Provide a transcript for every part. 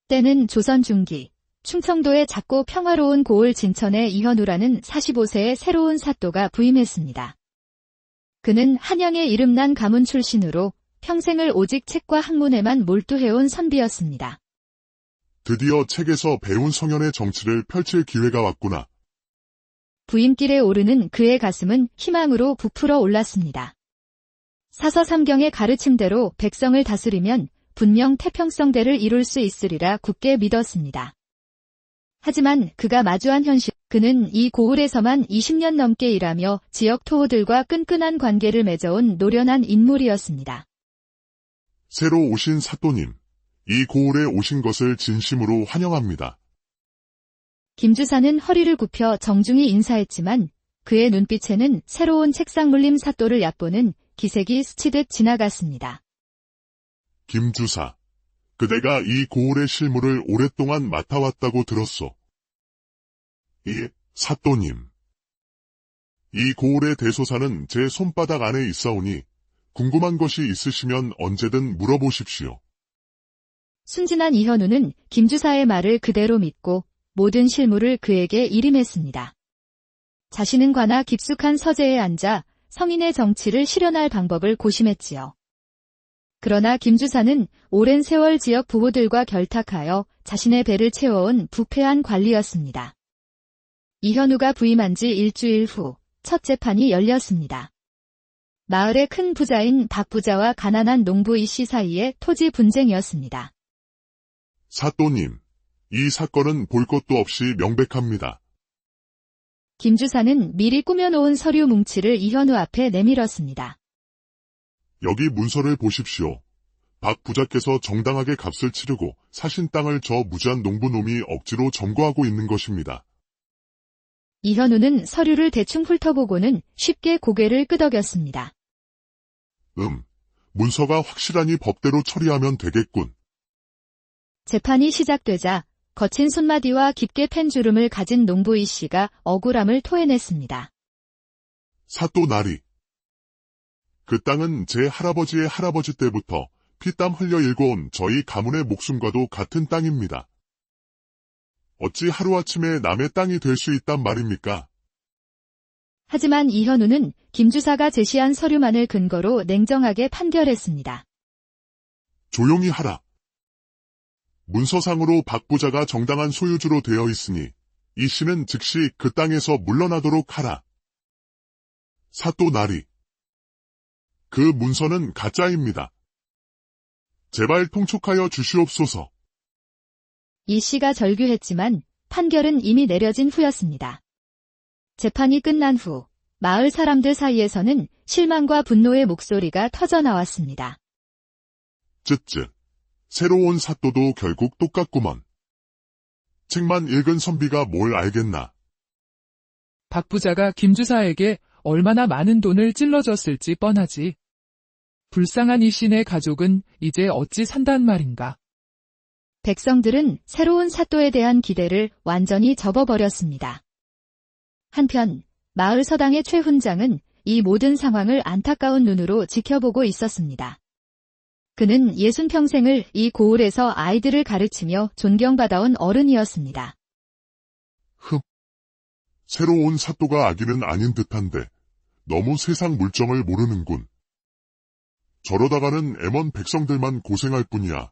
때는 조선 중기, 충청도의 작고 평화로운 고을 진천에 이현우라는 45세의 새로운 사또가 부임했습니다. 그는 한양의 이름난 가문 출신으로 평생을 오직 책과 학문에만 몰두해온 선비였습니다. 드디어 책에서 배운 성현의 정치를 펼칠 기회가 왔구나. 부임길에 오르는 그의 가슴은 희망으로 부풀어 올랐습니다. 사서삼경의 가르침대로 백성을 다스리면 분명 태평성대를 이룰 수 있으리라 굳게 믿었습니다. 하지만 그가 마주한 현실, 그는 이 고을에서만 20년 넘게 일하며 지역 토호들과 끈끈한 관계를 맺어온 노련한 인물이었습니다. 새로 오신 사또님, 이 고을에 오신 것을 진심으로 환영합니다. 김주사는 허리를 굽혀 정중히 인사했지만 그의 눈빛에는 새로운 책상 물림 사또를 얕보는 기색이 스치듯 지나갔습니다. 김주사, 그대가 이 고을의 실무를 오랫동안 맡아왔다고 들었소. 예, 사또님. 이 고을의 대소사는 제 손바닥 안에 있사오니 궁금한 것이 있으시면 언제든 물어보십시오. 순진한 이현우는 김주사의 말을 그대로 믿고 모든 실무를 그에게 일임했습니다. 자신은 관아 깊숙한 서재에 앉아 성인의 정치를 실현할 방법을 고심했지요. 그러나 김주사는 오랜 세월 지역 부호들과 결탁하여 자신의 배를 채워온 부패한 관리였습니다. 이현우가 부임한 지 일주일 후 첫 재판이 열렸습니다. 마을의 큰 부자인 박 부자와 가난한 농부 이 씨 사이의 토지 분쟁이었습니다. 사또님, 이 사건은 볼 것도 없이 명백합니다. 김주사는 미리 꾸며놓은 서류 뭉치를 이현우 앞에 내밀었습니다. 여기 문서를 보십시오. 박 부자께서 정당하게 값을 치르고 사신 땅을 저 무지한 농부놈이 억지로 점거하고 있는 것입니다. 이현우는 서류를 대충 훑어보고는 쉽게 고개를 끄덕였습니다. 문서가 확실하니 법대로 처리하면 되겠군. 재판이 시작되자 거친 손마디와 깊게 팬 주름을 가진 농부 이 씨가 억울함을 토해냈습니다. 사또 나리. 그 땅은 제 할아버지의 할아버지 때부터 피땀 흘려 일궈온 저희 가문의 목숨과도 같은 땅입니다. 어찌 하루아침에 남의 땅이 될 수 있단 말입니까? 하지만 이현우는 김주사가 제시한 서류만을 근거로 냉정하게 판결했습니다. 조용히 하라. 문서상으로 박 부자가 정당한 소유주로 되어 있으니 이 씨는 즉시 그 땅에서 물러나도록 하라. 사또 나리. 그 문서는 가짜입니다. 제발 통촉하여 주시옵소서. 이 씨가 절규했지만 판결은 이미 내려진 후였습니다. 재판이 끝난 후 마을 사람들 사이에서는 실망과 분노의 목소리가 터져나왔습니다. 쯧쯧. 새로 온 사또도 결국 똑같구먼. 책만 읽은 선비가 뭘 알겠나. 박 부자가 김주사에게 얼마나 많은 돈을 찔러줬을지 뻔하지. 불쌍한 이 씨네 가족은 이제 어찌 산단 말인가. 백성들은 새로운 사또에 대한 기대를 완전히 접어버렸습니다. 한편 마을 서당의 최 훈장은 이 모든 상황을 안타까운 눈으로 지켜보고 있었습니다. 그는 60평생을 이 고을에서 아이들을 가르치며 존경받아온 어른이었습니다. 새로 온 사또가 아기는 아닌 듯한데 너무 세상 물정을 모르는군. 저러다가는 애먼 백성들만 고생할 뿐이야.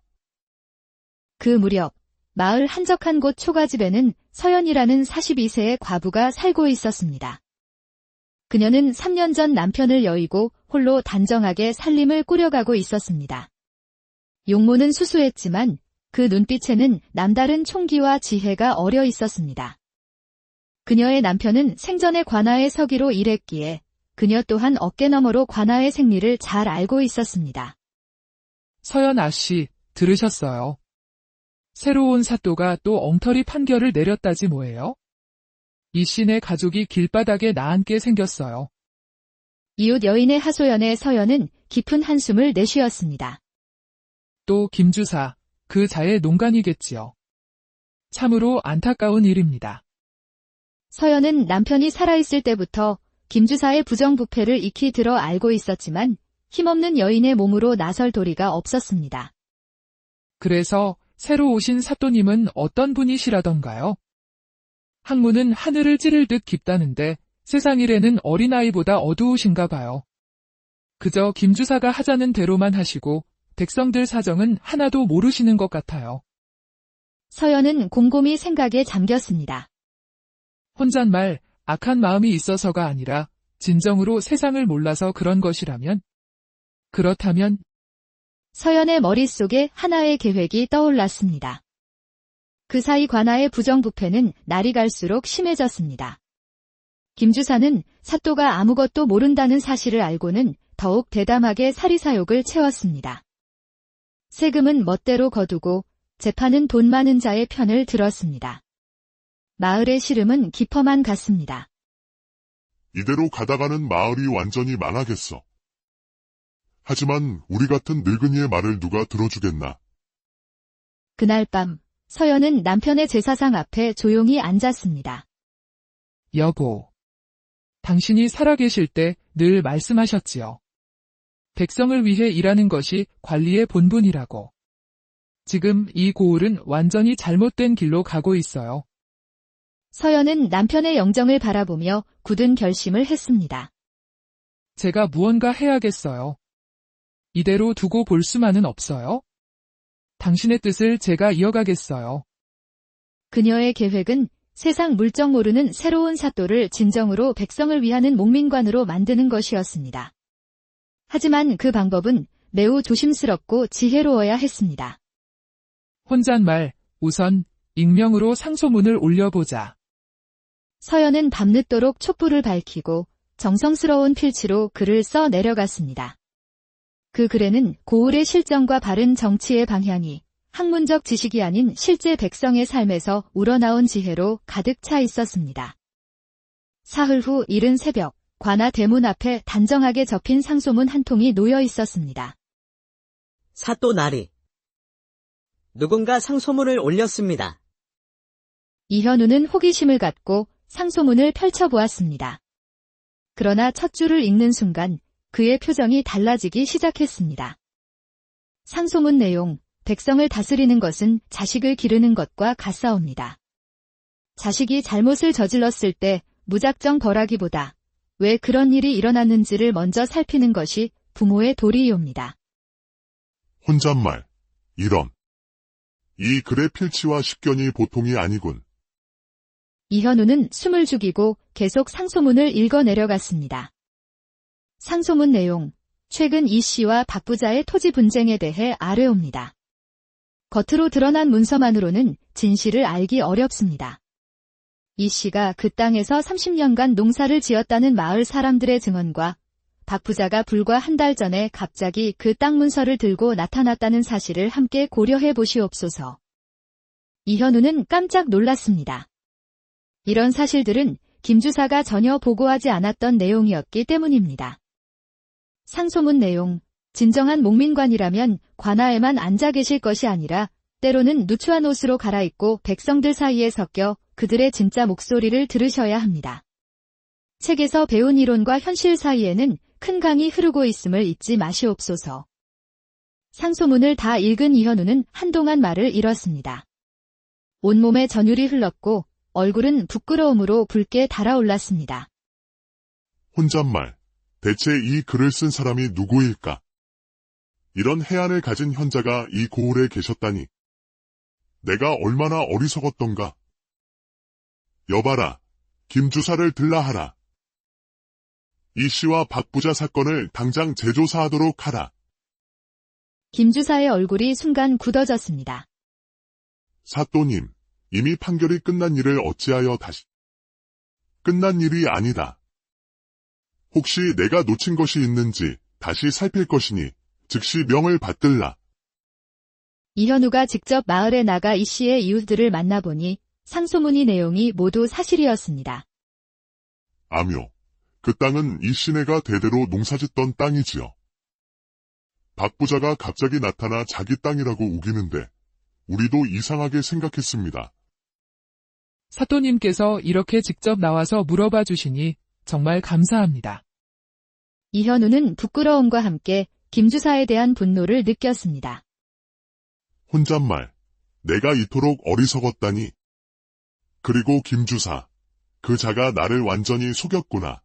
그 무렵 마을 한적한 곳 초가집에는 서연이라는 42세의 과부가 살고 있었습니다. 그녀는 3년 전 남편을 여의고 홀로 단정하게 살림을 꾸려가고 있었습니다. 용모는 수수했지만 그 눈빛에는 남다른 총기와 지혜가 어려 있었습니다. 그녀의 남편은 생전에 관아에 서기로 일했기에 그녀 또한 어깨너머로 관아의 생리를 잘 알고 있었습니다. 서연 아씨, 들으셨어요? 새로운 사또가 또 엉터리 판결을 내렸다지 뭐예요? 이 씨네 가족이 길바닥에 나앉게 생겼어요. 이웃 여인의 하소연에 서연은 깊은 한숨을 내쉬었습니다. 또 김주사, 그 자의 농간이겠지요. 참으로 안타까운 일입니다. 서연은 남편이 살아있을 때부터 김주사의 부정부패를 익히 들어 알고 있었지만 힘없는 여인의 몸으로 나설 도리가 없었습니다. 그래서 새로 오신 사또님은 어떤 분이시라던가요? 학문은 하늘을 찌를 듯 깊다는데 세상 일에는 어린아이보다 어두우신가 봐요. 그저 김주사가 하자는 대로만 하시고 백성들 사정은 하나도 모르시는 것 같아요. 서연은 곰곰이 생각에 잠겼습니다. 혼잣말, 악한 마음이 있어서가 아니라 진정으로 세상을 몰라서 그런 것이라면? 그렇다면 서연의 머릿속에 하나의 계획이 떠올랐습니다. 그 사이 관아의 부정부패는 날이 갈수록 심해졌습니다. 김주사는 사또가 아무것도 모른다는 사실을 알고는 더욱 대담하게 사리사욕을 채웠습니다. 세금은 멋대로 거두고 재판은 돈 많은 자의 편을 들었습니다. 마을의 시름은 깊어만 갔습니다. 이대로 가다가는 마을이 완전히 망하겠어. 하지만 우리 같은 늙은이의 말을 누가 들어주겠나. 그날 밤 서연은 남편의 제사상 앞에 조용히 앉았습니다. 여보, 당신이 살아계실 때 늘 말씀하셨지요. 백성을 위해 일하는 것이 관리의 본분이라고. 지금 이 고을은 완전히 잘못된 길로 가고 있어요. 서연은 남편의 영정을 바라보며 굳은 결심을 했습니다. 제가 무언가 해야겠어요. 이대로 두고 볼 수만은 없어요. 당신의 뜻을 제가 이어가겠어요. 그녀의 계획은 세상 물정 모르는 새로운 사또를 진정으로 백성을 위하는 목민관으로 만드는 것이었습니다. 하지만 그 방법은 매우 조심스럽고 지혜로워야 했습니다. 혼잣말, 우선 익명으로 상소문을 올려보자. 서연은 밤늦도록 촛불을 밝히고 정성스러운 필치로 글을 써 내려갔습니다. 그 글에는 고을의 실정과 바른 정치의 방향이 학문적 지식이 아닌 실제 백성의 삶에서 우러나온 지혜로 가득 차 있었습니다. 사흘 후 이른 새벽, 관아 대문 앞에 단정하게 접힌 상소문 한 통이 놓여 있었습니다. 사또 나리. 누군가 상소문을 올렸습니다. 이현우는 호기심을 갖고 상소문을 펼쳐보았습니다. 그러나 첫 줄을 읽는 순간 그의 표정이 달라지기 시작했습니다. 상소문 내용, 백성을 다스리는 것은 자식을 기르는 것과 같사옵니다. 자식이 잘못을 저질렀을 때 무작정 벌하기보다 왜 그런 일이 일어났는지를 먼저 살피는 것이 부모의 도리이옵니다. 혼잣말, 이런. 이 글의 필치와 식견이 보통이 아니군. 이현우는 숨을 죽이고 계속 상소문을 읽어 내려갔습니다. 상소문 내용, 최근 이 씨와 박 부자의 토지 분쟁에 대해 아뢰옵니다. 겉으로 드러난 문서만으로는 진실을 알기 어렵습니다. 이 씨가 그 땅에서 30년간 농사를 지었다는 마을 사람들의 증언과 박 부자가 불과 한 달 전에 갑자기 그 땅 문서를 들고 나타났다는 사실을 함께 고려해 보시옵소서. 이현우는 깜짝 놀랐습니다. 이런 사실들은 김 주사가 전혀 보고하지 않았던 내용이었기 때문입니다. 상소문 내용, 진정한 목민관이라면 관아에만 앉아 계실 것이 아니라 때로는 누추한 옷으로 갈아입고 백성들 사이에 섞여 그들의 진짜 목소리를 들으셔야 합니다. 책에서 배운 이론과 현실 사이에는 큰 강이 흐르고 있음을 잊지 마시옵소서. 상소문을 다 읽은 이현우는 한동안 말을 잃었습니다. 온몸에 전율이 흘렀고 얼굴은 부끄러움으로 붉게 달아올랐습니다. 혼잣말, 대체 이 글을 쓴 사람이 누구일까? 이런 해안을 가진 현자가 이 고을에 계셨다니. 내가 얼마나 어리석었던가. 여봐라, 김주사를 들라하라. 이 씨와 박 부자 사건을 당장 재조사하도록 하라. 김 주사의 얼굴이 순간 굳어졌습니다. 사또님, 이미 판결이 끝난 일을 어찌하여 다시. 끝난 일이 아니다. 혹시 내가 놓친 것이 있는지 다시 살필 것이니 즉시 명을 받들라. 이현우가 직접 마을에 나가 이 씨의 이웃들을 만나보니 상소문의 내용이 모두 사실이었습니다. 아묘, 그 땅은 이 씨네가 대대로 농사짓던 땅이지요. 박 부자가 갑자기 나타나 자기 땅이라고 우기는데 우리도 이상하게 생각했습니다. 사또님께서 이렇게 직접 나와서 물어봐 주시니 정말 감사합니다. 이현우는 부끄러움과 함께 김 주사에 대한 분노를 느꼈습니다. 혼잣말, 내가 이토록 어리석었다니. 그리고 김주사, 그 자가 나를 완전히 속였구나.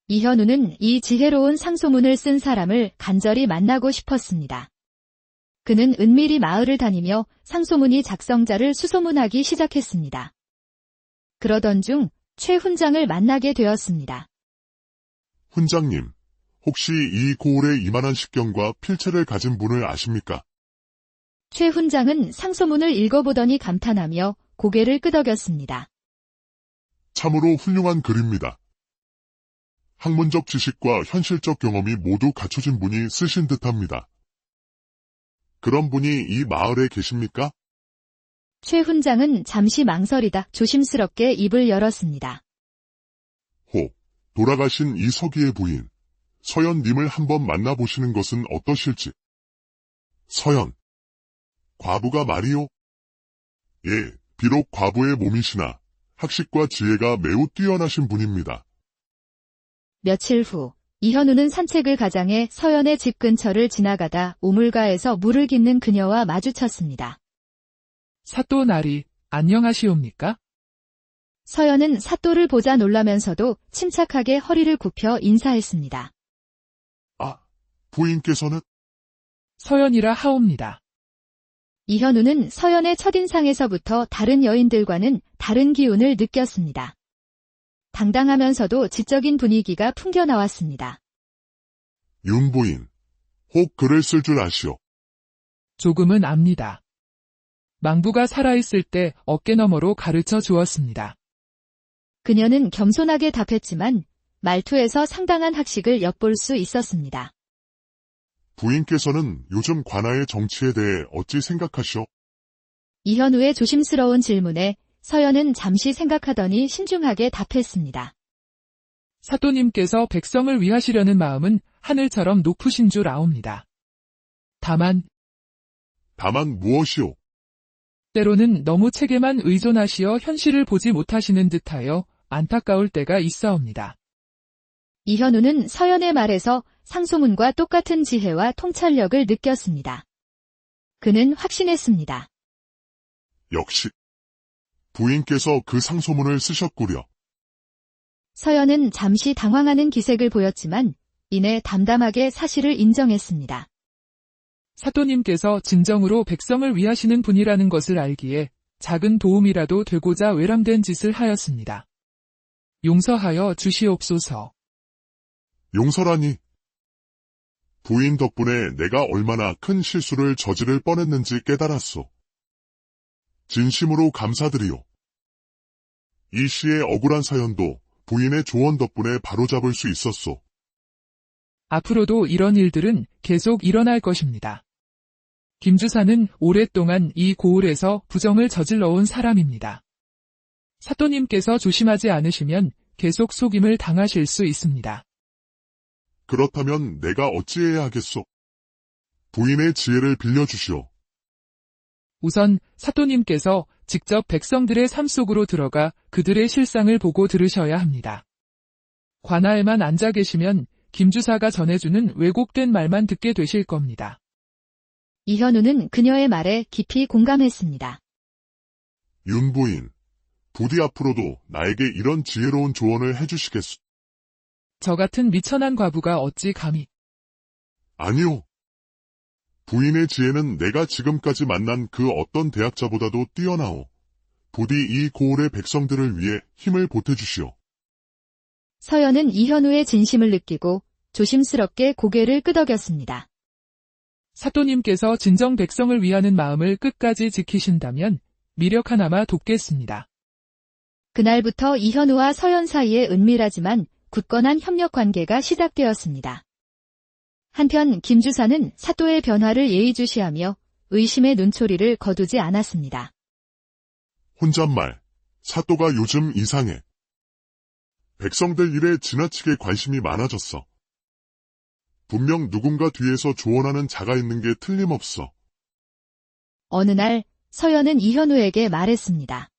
이현우는 이 지혜로운 상소문을 쓴 사람을 간절히 만나고 싶었습니다. 그는 은밀히 마을을 다니며 상소문이 작성자를 수소문하기 시작했습니다. 그러던 중 최 훈장을 만나게 되었습니다. 훈장님, 혹시 이 고을에 이만한 식경과 필체를 가진 분을 아십니까? 최 훈장은 상소문을 읽어보더니 감탄하며 고개를 끄덕였습니다. 참으로 훌륭한 글입니다. 학문적 지식과 현실적 경험이 모두 갖춰진 분이 쓰신 듯합니다. 그런 분이 이 마을에 계십니까? 최 훈장은 잠시 망설이다 조심스럽게 입을 열었습니다. 혹, 돌아가신 이 서기의 부인, 서연님을 한번 만나보시는 것은 어떠실지. 서연. 과부가 말이요? 예, 비록 과부의 몸이시나 학식과 지혜가 매우 뛰어나신 분입니다. 며칠 후 이현우는 산책을 가장해 서연의 집 근처를 지나가다 우물가에서 물을 깃는 그녀와 마주쳤습니다. 사또 나리, 안녕하시옵니까? 서연은 사또를 보자 놀라면서도 침착하게 허리를 굽혀 인사했습니다. 아, 부인께서는? 서연이라 하옵니다. 이현우는 서연의 첫인상에서부터 다른 여인들과는 다른 기운을 느꼈습니다. 당당하면서도 지적인 분위기가 풍겨나왔습니다. 윤부인, 혹 글을 쓸 줄 아시오? 조금은 압니다. 망부가 살아있을 때 어깨너머로 가르쳐 주었습니다. 그녀는 겸손하게 답했지만 말투에서 상당한 학식을 엿볼 수 있었습니다. 부인께서는 요즘 관아의 정치에 대해 어찌 생각하시오? 이현우의 조심스러운 질문에 서연은 잠시 생각하더니 신중하게 답했습니다. 사또님께서 백성을 위하시려는 마음은 하늘처럼 높으신 줄 아옵니다. 다만 무엇이오? 때로는 너무 책에만 의존하시어 현실을 보지 못하시는 듯하여 안타까울 때가 있사옵니다. 이현우는 서연의 말에서 상소문과 똑같은 지혜와 통찰력을 느꼈습니다. 그는 확신했습니다. 역시 부인께서 그 상소문을 쓰셨구려. 서연은 잠시 당황하는 기색을 보였지만 이내 담담하게 사실을 인정했습니다. 사또님께서 진정으로 백성을 위하시는 분이라는 것을 알기에 작은 도움이라도 되고자 외람된 짓을 하였습니다. 용서하여 주시옵소서. 용서라니. 부인 덕분에 내가 얼마나 큰 실수를 저지를 뻔했는지 깨달았소. 진심으로 감사드리오. 이 시의 억울한 사연도 부인의 조언 덕분에 바로잡을 수 있었소. 앞으로도 이런 일들은 계속 일어날 것입니다. 김주사는 오랫동안 이 고을에서 부정을 저질러온 사람입니다. 사또님께서 조심하지 않으시면 계속 속임을 당하실 수 있습니다. 그렇다면 내가 어찌해야 하겠소? 부인의 지혜를 빌려주시오. 우선 사또님께서 직접 백성들의 삶 속으로 들어가 그들의 실상을 보고 들으셔야 합니다. 관아에만 앉아 계시면 김주사가 전해주는 왜곡된 말만 듣게 되실 겁니다. 이현우는 그녀의 말에 깊이 공감했습니다. 윤부인, 부디 앞으로도 나에게 이런 지혜로운 조언을 해주시겠소? 저 같은 미천한 과부가 어찌 감히. 아니요. 부인의 지혜는 내가 지금까지 만난 그 어떤 대학자보다도 뛰어나오. 부디 이 고을의 백성들을 위해 힘을 보태주시오. 서연은 이현우의 진심을 느끼고 조심스럽게 고개를 끄덕였습니다. 사또님께서 진정 백성을 위하는 마음을 끝까지 지키신다면 미력 하나마 돕겠습니다. 그날부터 이현우와 서연 사이에 은밀하지만 굳건한 협력 관계가 시작되었습니다. 한편 김주사는 사또의 변화를 예의주시하며 의심의 눈초리를 거두지 않았습니다. 혼잣말, 사또가 요즘 이상해. 백성들 일에 지나치게 관심이 많아졌어. 분명 누군가 뒤에서 조언하는 자가 있는 게 틀림없어. 어느 날 서연은 이현우에게 말했습니다.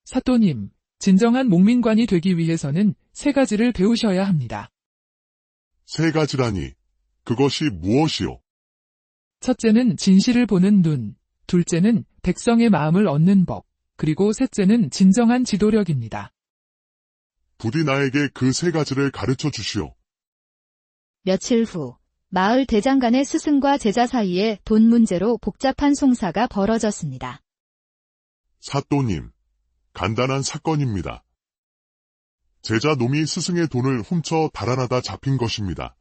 사또님, 진정한 목민관이 되기 위해서는 3가지를 배우셔야 합니다. 3가지라니, 그것이 무엇이오? 첫째는 진실을 보는 눈, 둘째는 백성의 마음을 얻는 법, 그리고 셋째는 진정한 지도력입니다. 부디 나에게 그 세 가지를 가르쳐 주시오. 며칠 후 마을 대장 간의 스승과 제자 사이에 돈 문제로 복잡한 송사가 벌어졌습니다. 사또님, 간단한 사건입니다. 제자 놈이 스승의 돈을 훔쳐 달아나다 잡힌 것입니다.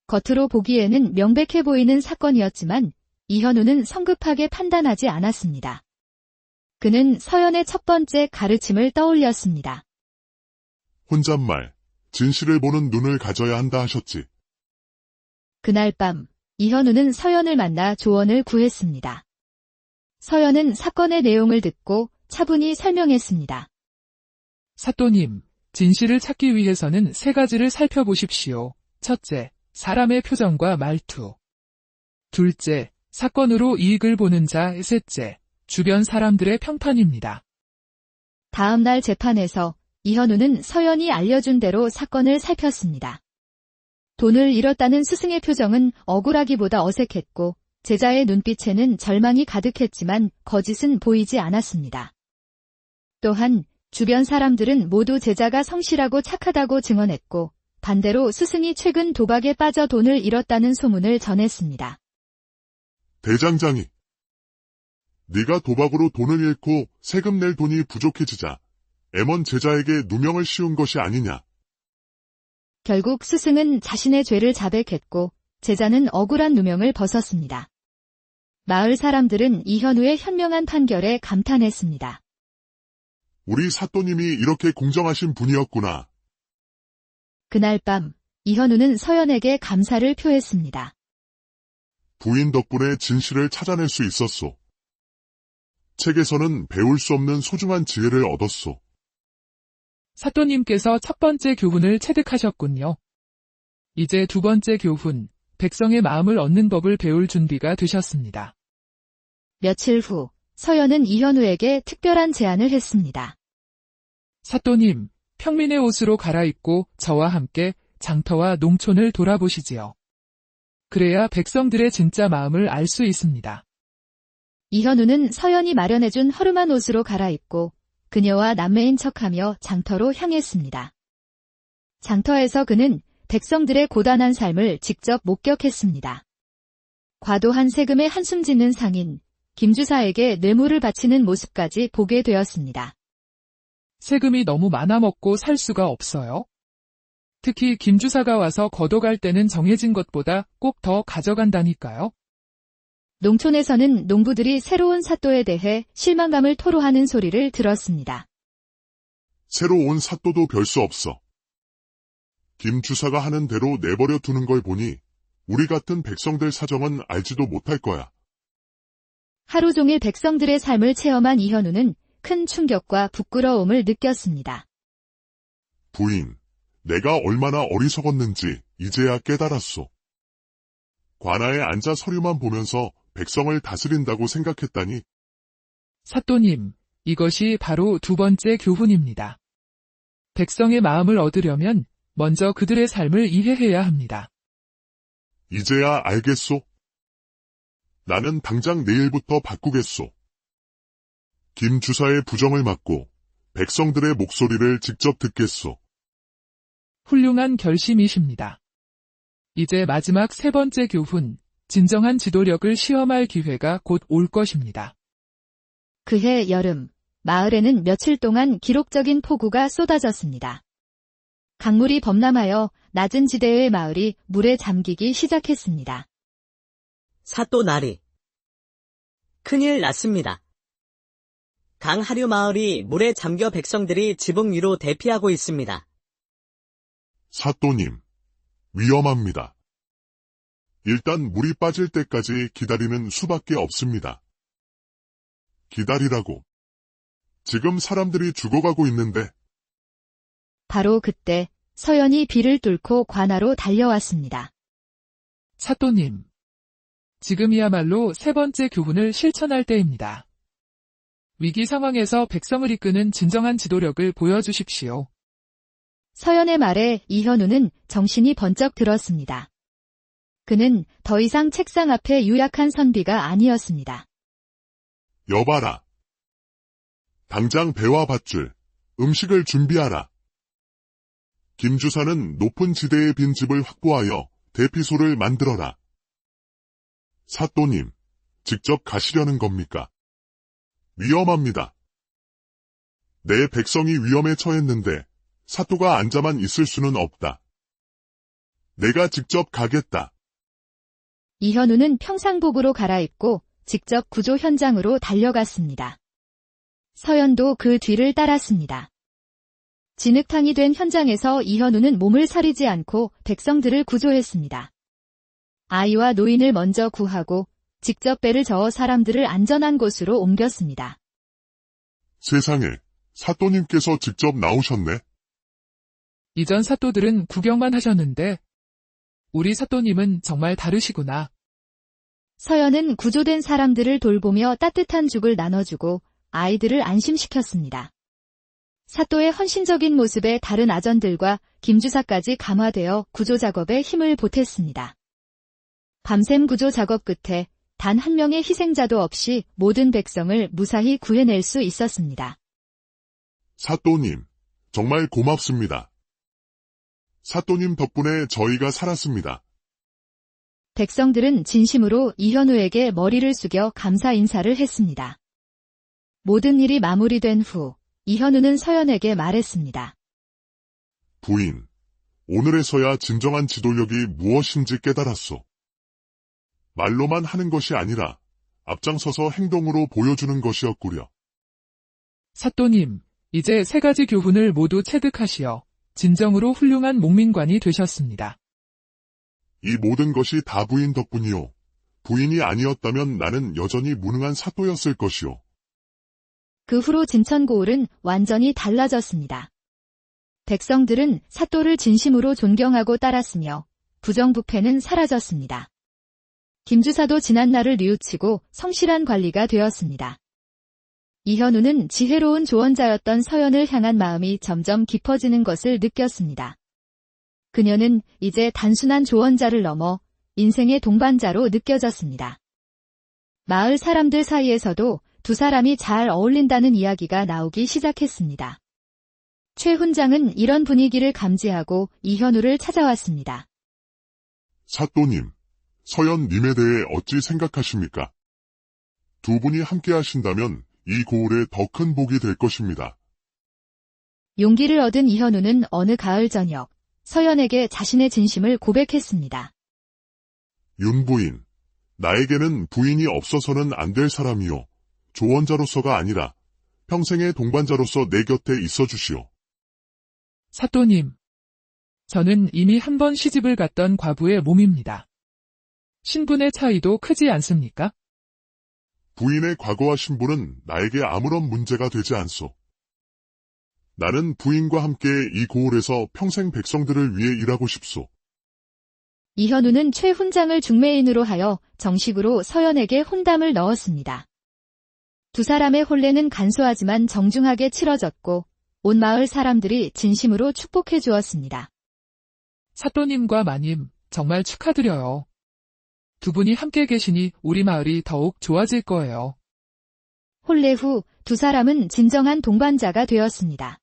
겉으로 보기에는 명백해 보이는 사건이었지만 이현우는 성급하게 판단하지 않았습니다. 그는 서연의 첫 번째 가르침을 떠올렸습니다. 혼잣말, 진실을 보는 눈을 가져야 한다 하셨지. 그날 밤 이현우는 서연을 만나 조언을 구했습니다. 서연은 사건의 내용을 듣고 차분히 설명했습니다. 사또님, 진실을 찾기 위해서는 세 가지를 살펴보십시오. 첫째, 사람의 표정과 말투. 둘째, 사건으로 이익을 보는 자. 셋째, 주변 사람들의 평판입니다. 다음 날 재판에서 이현우는 서연이 알려준 대로 사건을 살폈습니다. 돈을 잃었다는 스승의 표정은 억울하기보다 어색했고 제자의 눈빛에는 절망이 가득했지만 거짓은 보이지 않았습니다. 또한 주변 사람들은 모두 제자가 성실하고 착하다고 증언했고 반대로 스승이 최근 도박에 빠져 돈을 잃었다는 소문을 전했습니다. 대장장이, 네가 도박으로 돈을 잃고 세금 낼 돈이 부족해지자 애먼 제자에게 누명을 씌운 것이 아니냐. 결국 스승은 자신의 죄를 자백했고 제자는 억울한 누명을 벗었습니다. 마을 사람들은 이현우의 현명한 판결에 감탄했습니다. 우리 사또님이 이렇게 공정하신 분이었구나. 그날 밤 이현우는 서연에게 감사를 표했습니다. 부인 덕분에 진실을 찾아낼 수 있었소. 책에서는 배울 수 없는 소중한 지혜를 얻었소. 사또님께서 첫 번째 교훈을 체득하셨군요. 이제 두 번째 교훈, 백성의 마음을 얻는 법을 배울 준비가 되셨습니다. 며칠 후 서연은 이현우에게 특별한 제안을 했습니다. 사또님, 평민의 옷으로 갈아입고 저와 함께 장터와 농촌을 돌아보시지요. 그래야 백성들의 진짜 마음을 알 수 있습니다. 이현우는 서연이 마련해준 허름한 옷으로 갈아입고 그녀와 남매인 척하며 장터로 향했습니다. 장터에서 그는 백성들의 고단한 삶을 직접 목격했습니다. 과도한 세금에 한숨 짓는 상인, 김주사에게 뇌물을 바치는 모습까지 보게 되었습니다. 세금이 너무 많아 먹고 살 수가 없어요. 특히 김주사가 와서 걷어갈 때는 정해진 것보다 꼭 더 가져간다니까요. 농촌에서는 농부들이 새로운 사또에 대해 실망감을 토로하는 소리를 들었습니다. 새로 온 사또도 별 수 없어. 김 주사가 하는 대로 내버려 두는 걸 보니 우리 같은 백성들 사정은 알지도 못할 거야. 하루 종일 백성들의 삶을 체험한 이현우는 큰 충격과 부끄러움을 느꼈습니다. 부인, 내가 얼마나 어리석었는지 이제야 깨달았소. 관아에 앉아 서류만 보면서 백성을 다스린다고 생각했다니. 사또님, 이것이 바로 두 번째 교훈입니다. 백성의 마음을 얻으려면 먼저 그들의 삶을 이해해야 합니다. 이제야 알겠소? 나는 당장 내일부터 바꾸겠소. 김 주사의 부정을 막고 백성들의 목소리를 직접 듣겠소. 훌륭한 결심이십니다. 이제 마지막 세 번째 교훈, 진정한 지도력을 시험할 기회가 곧 올 것입니다. 그해 여름, 마을에는 며칠 동안 기록적인 폭우가 쏟아졌습니다. 강물이 범람하여 낮은 지대의 마을이 물에 잠기기 시작했습니다. 사또 나리. 큰일 났습니다. 강하류 마을이 물에 잠겨 백성들이 지붕 위로 대피하고 있습니다. 사또님, 위험합니다. 일단 물이 빠질 때까지 기다리는 수밖에 없습니다. 기다리라고. 지금 사람들이 죽어가고 있는데. 바로 그때 서연이 비를 뚫고 관아로 달려왔습니다. 사또님, 지금이야말로 세 번째 교훈을 실천할 때입니다. 위기 상황에서 백성을 이끄는 진정한 지도력을 보여주십시오. 서연의 말에 이현우는 정신이 번쩍 들었습니다. 그는 더 이상 책상 앞에 유약한 선비가 아니었습니다. 여봐라. 당장 배와 밧줄, 음식을 준비하라. 김주사는 높은 지대의 빈집을 확보하여 대피소를 만들어라. 사또님, 직접 가시려는 겁니까? 위험합니다. 내 백성이 위험에 처했는데 사또가 앉아만 있을 수는 없다. 내가 직접 가겠다. 이현우는 평상복으로 갈아입고 직접 구조 현장으로 달려갔습니다. 서연도 그 뒤를 따랐습니다. 진흙탕이 된 현장에서 이현우는 몸을 사리지 않고 백성들을 구조했습니다. 아이와 노인을 먼저 구하고 직접 배를 저어 사람들을 안전한 곳으로 옮겼습니다. 세상에, 사또님께서 직접 나오셨네. 이전 사또들은 구경만 하셨는데 우리 사또님은 정말 다르시구나. 서연은 구조된 사람들을 돌보며 따뜻한 죽을 나눠주고 아이들을 안심시켰습니다. 사또의 헌신적인 모습에 다른 아전들과 김주사까지 감화되어 구조 작업에 힘을 보탰습니다. 밤샘 구조 작업 끝에 단 한 명의 희생자도 없이 모든 백성을 무사히 구해낼 수 있었습니다. 사또님, 정말 고맙습니다. 사또님 덕분에 저희가 살았습니다. 백성들은 진심으로 이현우에게 머리를 숙여 감사 인사를 했습니다. 모든 일이 마무리된 후 이현우는 서연에게 말했습니다. 부인, 오늘에서야 진정한 지도력이 무엇인지 깨달았소. 말로만 하는 것이 아니라 앞장서서 행동으로 보여주는 것이었구려. 사또님, 이제 3가지 교훈을 모두 체득하시어 진정으로 훌륭한 목민관이 되셨습니다. 이 모든 것이 다 부인 덕분이요. 부인이 아니었다면 나는 여전히 무능한 사또였을 것이요. 그 후로 진천고을은 완전히 달라졌습니다. 백성들은 사또를 진심으로 존경하고 따랐으며 부정부패는 사라졌습니다. 김주사도 지난날을 뉘우치고 성실한 관리가 되었습니다. 이현우는 지혜로운 조언자였던 서연을 향한 마음이 점점 깊어지는 것을 느꼈습니다. 그녀는 이제 단순한 조언자를 넘어 인생의 동반자로 느껴졌습니다. 마을 사람들 사이에서도 두 사람이 잘 어울린다는 이야기가 나오기 시작했습니다. 최 훈장은 이런 분위기를 감지하고 이현우를 찾아왔습니다. 사또님, 서연님에 대해 어찌 생각하십니까? 두 분이 함께 하신다면 이 고을에 더 큰 복이 될 것입니다. 용기를 얻은 이현우는 어느 가을 저녁 서연에게 자신의 진심을 고백했습니다. 윤부인, 나에게는 부인이 없어서는 안 될 사람이요. 조언자로서가 아니라 평생의 동반자로서 내 곁에 있어 주시오. 사또님, 저는 이미 한 번 시집을 갔던 과부의 몸입니다. 신분의 차이도 크지 않습니까? 부인의 과거와 신분은 나에게 아무런 문제가 되지 않소. 나는 부인과 함께 이 고을에서 평생 백성들을 위해 일하고 싶소. 이현우는 최 훈장을 중매인으로 하여 정식으로 서연에게 혼담을 넣었습니다. 두 사람의 혼례는 간소하지만 정중하게 치러졌고 온 마을 사람들이 진심으로 축복해 주었습니다. 사또님과 마님, 정말 축하드려요. 두 분이 함께 계시니 우리 마을이 더욱 좋아질 거예요. 혼례 후 두 사람은 진정한 동반자가 되었습니다.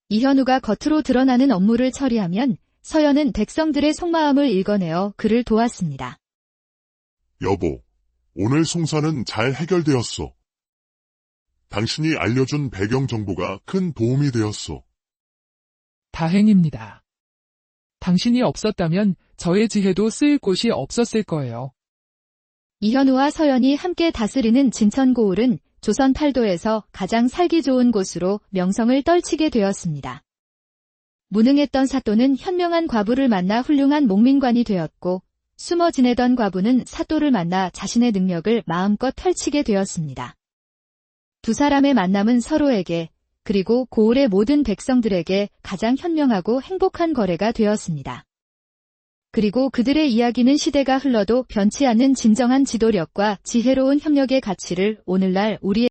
이현우가 겉으로 드러나는 업무를 처리하면 서연은 백성들의 속마음을 읽어내어 그를 도왔습니다. 여보, 오늘 송사는 잘 해결되었소. 당신이 알려준 배경 정보가 큰 도움이 되었소. 다행입니다. 당신이 없었다면 저의 지혜도 쓰일 곳이 없었을 거예요. 이현우와 서연이 함께 다스리는 진천고을은 조선 팔도에서 가장 살기 좋은 곳으로 명성을 떨치게 되었습니다. 무능했던 사또는 현명한 과부를 만나 훌륭한 목민관이 되었고 숨어 지내던 과부는 사또를 만나 자신의 능력을 마음껏 펼치게 되었습니다. 두 사람의 만남은 서로에게 그리고 고을의 모든 백성들에게 가장 현명하고 행복한 거래가 되었습니다. 그리고 그들의 이야기는 시대가 흘러도 변치 않는 진정한 지도력과 지혜로운 협력의 가치를 오늘날 우리의